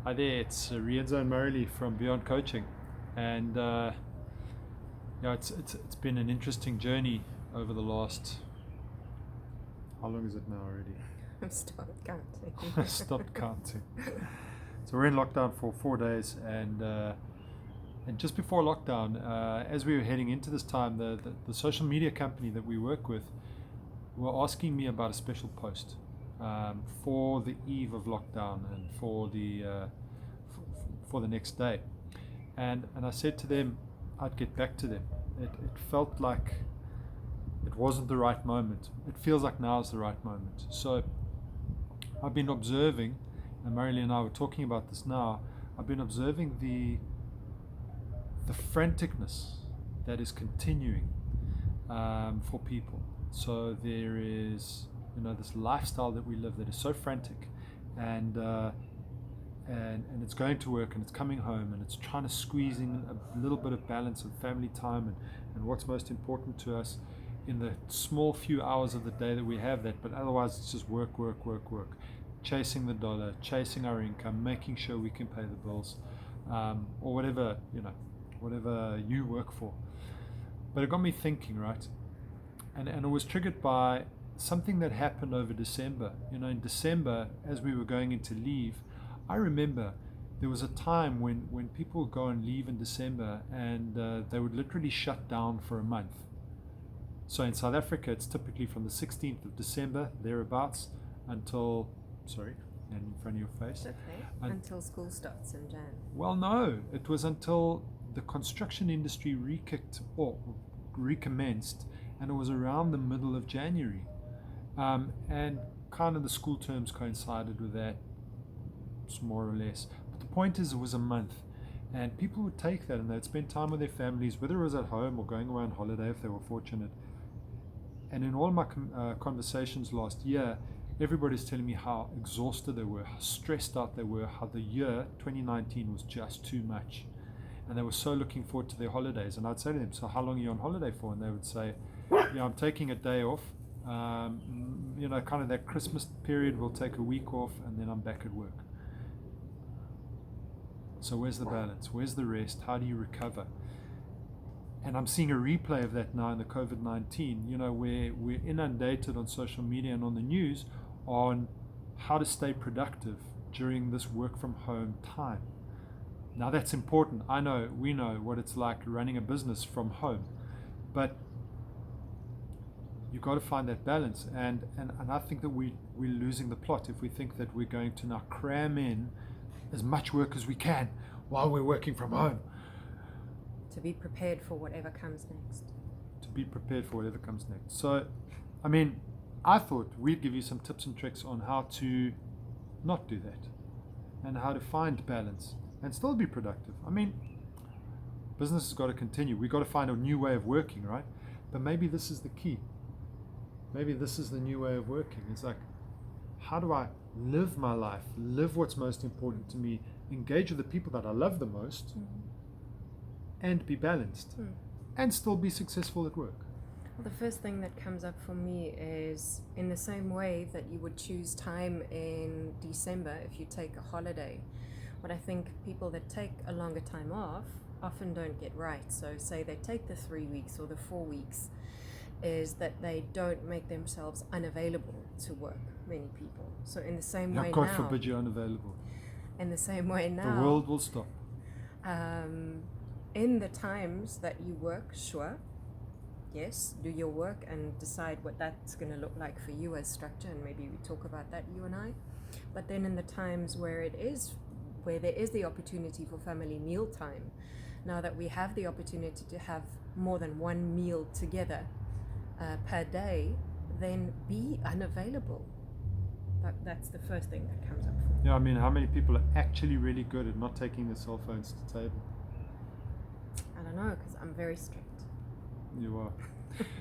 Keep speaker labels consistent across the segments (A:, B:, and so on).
A: Hi there, it's Rienzo and Morley from Beyond Coaching, and it's been an interesting journey over the last. How long is it now already?
B: I've stopped counting.
A: I stopped counting. So we're in lockdown for 4 days, and just before lockdown, as we were heading into this time, the social media company that we work with were asking me about a special post for the eve of lockdown and for the next day, and I said to them I'd get back to them. It felt like it wasn't the right moment. It feels like now is the right moment. So I've been observing, and Marilee and I were talking about this now. I've been observing the franticness that is continuing for people. So there is, this lifestyle that we live that is so frantic, and it's going to work and it's coming home and it's trying to squeeze in a little bit of balance of family time and what's most important to us in the small few hours of the day that we have that, but otherwise it's just work, chasing the dollar, chasing our income, making sure we can pay the bills, or whatever you work for. But it got me thinking, right? And it was triggered by something that happened over December. In December, as we were going into leave, I remember there was a time when people would go on leave in December and they would literally shut down for a month. So in South Africa, it's typically from the 16th of December, thereabouts, until, sorry, and in front of your face.
B: Okay. Until school starts in Jan.
A: Well, no, it was until the construction industry re-kicked or recommenced, and it was around the middle of January. And kind of the school terms coincided with that, more or less. But the point is, it was a month. And people would take that and they'd spend time with their families, whether it was at home or going away on holiday if they were fortunate. And in all my conversations last year, everybody's telling me how exhausted they were, how stressed out they were, how the year 2019 was just too much. And they were so looking forward to their holidays. And I'd say to them, so how long are you on holiday for? And they would say, yeah, I'm taking a day off. Kind of that Christmas period, we'll take a week off and then I'm back at work. So where's the balance? Where's the rest? How do you recover? And I'm seeing a replay of that now in the COVID-19, where we're inundated on social media and on the news on how to stay productive during this work from home time. Now that's important. We know what it's like running a business from home, but you've got to find that balance. And I think that we're losing the plot if we think that we're going to now cram in as much work as we can while we're working from home.
B: To be prepared for whatever comes next.
A: So, I thought we'd give you some tips and tricks on how to not do that and how to find balance and still be productive. Business has got to continue. We've got to find a new way of working, right? But maybe this is the key. Maybe this is the new way of working. It's like, how do I live my life, live what's most important to me, engage with the people that I love the most, and be balanced, and still be successful at work?
B: Well, the first thing that comes up for me is, in the same way that you would choose time in December if you take a holiday, what I think people that take a longer time off often don't get right. So say they take the 3 weeks or the 4 weeks, is that they don't make themselves unavailable to work, many people. So in the same way
A: God
B: now...
A: forbid you're unavailable.
B: In the same way now...
A: The world will stop.
B: In the times that you work, sure, yes, do your work and decide what that's going to look like for you as structure, and maybe we talk about that, you and I. But then in the times where there is the opportunity for family meal time, now that we have the opportunity to have more than one meal together per day, then be unavailable. That's the first thing that comes up for me.
A: Yeah, how many people are actually really good at not taking their cell phones to the table?
B: I don't know, because I'm very strict.
A: You are.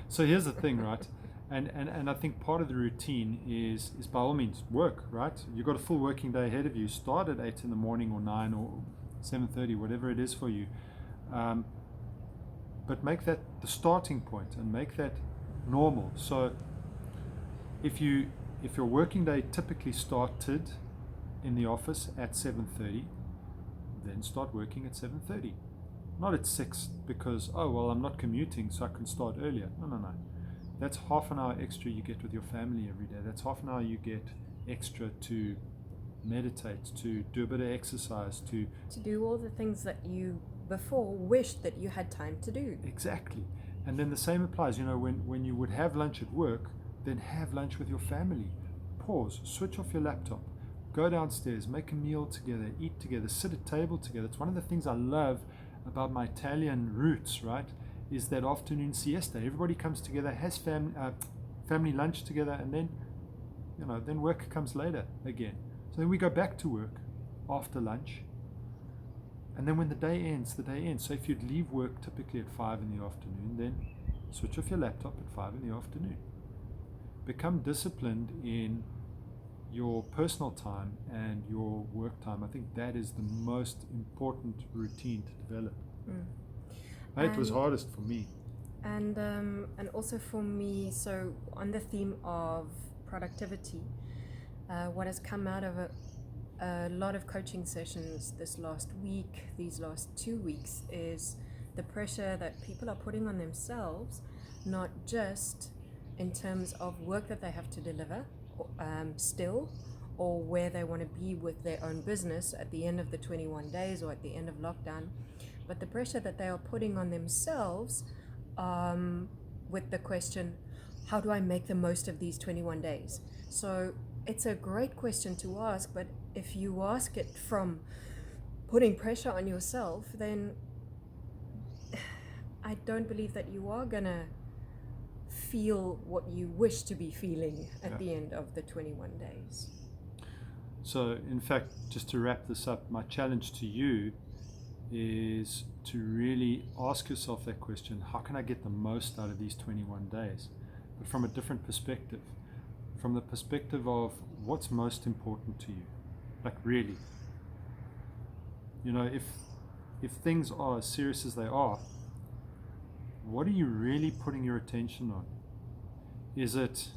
A: So here's the thing, right? And I think part of the routine is by all means work, right? You've got a full working day ahead of you. Start at 8 in the morning or 9 or 7:30, whatever it is for you. But make that the starting point and make that normal. So if your working day typically started in the office at 7:30, then start working at 7:30. Not at 6 because, oh, well, I'm not commuting, so I can start earlier. No, no, no. That's half an hour extra you get with your family every day. That's half an hour you get extra to meditate, to do a bit of exercise, to
B: do all the things that you before wished that you had time to do.
A: Exactly. And then the same applies, when you would have lunch at work, then have lunch with your family. Pause, switch off your laptop, go downstairs, make a meal together, eat together, sit at table together. It's one of the things I love about my Italian roots, right? Is that afternoon siesta. Everybody comes together, has family lunch together, and then work comes later again. So then we go back to work after lunch. And then when the day ends, the day ends. So if you'd leave work typically at 5 in the afternoon, then switch off your laptop at 5 in the afternoon. Become disciplined in your personal time and your work time. I think that is the most important routine to develop. It was hardest for me.
B: And also for me, so on the theme of productivity, what has come out of a lot of coaching sessions this last week, these last 2 weeks, is the pressure that people are putting on themselves, not just in terms of work that they have to deliver still, or where they want to be with their own business at the end of the 21 days or at the end of lockdown, but the pressure that they are putting on themselves with the question, how do I make the most of these 21 days? So it's a great question to ask, but if you ask it from putting pressure on yourself, then I don't believe that you are going to feel what you wish to be feeling at the end of the 21 days.
A: So, in fact, just to wrap this up, my challenge to you is to really ask yourself that question, how can I get the most out of these 21 days? But from a different perspective. From the perspective of what's most important to you. Like really. If things are as serious as they are, what are you really putting your attention on? Is it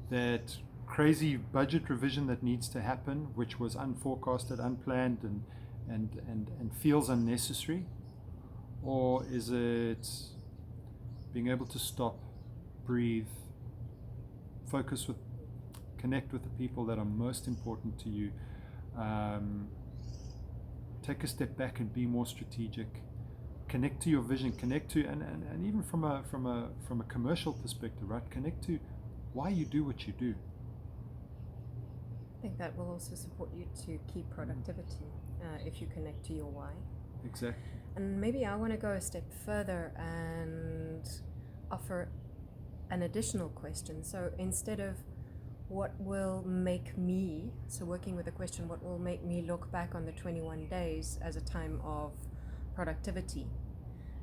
A: that crazy budget revision that needs to happen, which was unforecasted, unplanned, and feels unnecessary? Or is it being able to stop, breathe, connect with the people that are most important to you, take a step back and be more strategic, connect to your vision, connect to, and even from a commercial perspective, right? Connect to why you do what you do.
B: I think that will also support you to keep productivity if you connect to your why.
A: Exactly.
B: And maybe I want to go a step further and offer an additional question. So instead of what will make me, so working with the question, what will make me look back on the 21 days as a time of productivity?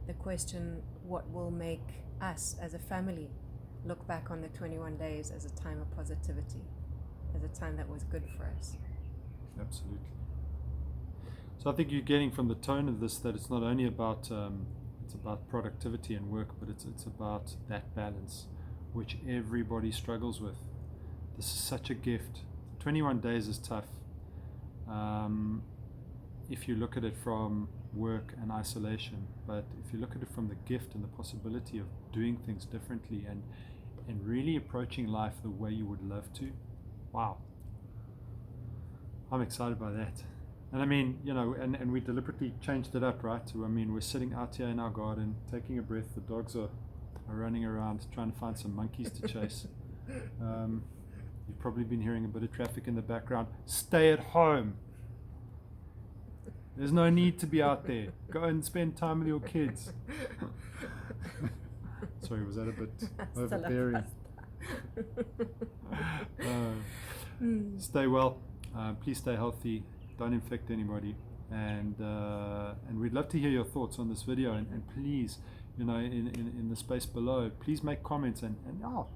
B: The question, what will make us as a family look back on the 21 days as a time of positivity, as a time that was good for us?
A: Absolutely. So I think you're getting from the tone of this that it's not only about it's about productivity and work, but it's about that balance, which everybody struggles with. This is such a gift. 21 days is tough. If you look at it from work and isolation, but if you look at it from the gift and the possibility of doing things differently and really approaching life the way you would love to, wow. I'm excited by that. And I mean, and we deliberately changed it up, right? So, I mean, we're sitting out here in our garden, taking a breath. The dogs are running around, trying to find some monkeys to chase. You've probably been hearing a bit of traffic in the background. Stay at home. There's no need to be out there. Go and spend time with your kids. Sorry, was that a bit overbearing? Stay well. Please stay healthy. Don't infect anybody. And we'd love to hear your thoughts on this video. And please, in the space below, please make comments and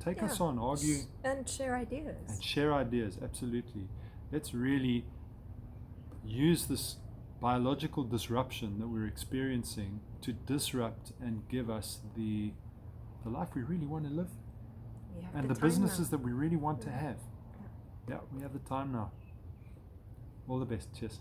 A: take us on, argue.
B: And share ideas.
A: Absolutely. Let's really use this biological disruption that we're experiencing to disrupt and give us the life we really want to live. And the businesses that we really want to have. Yeah, we have the time now. All the best. Cheers.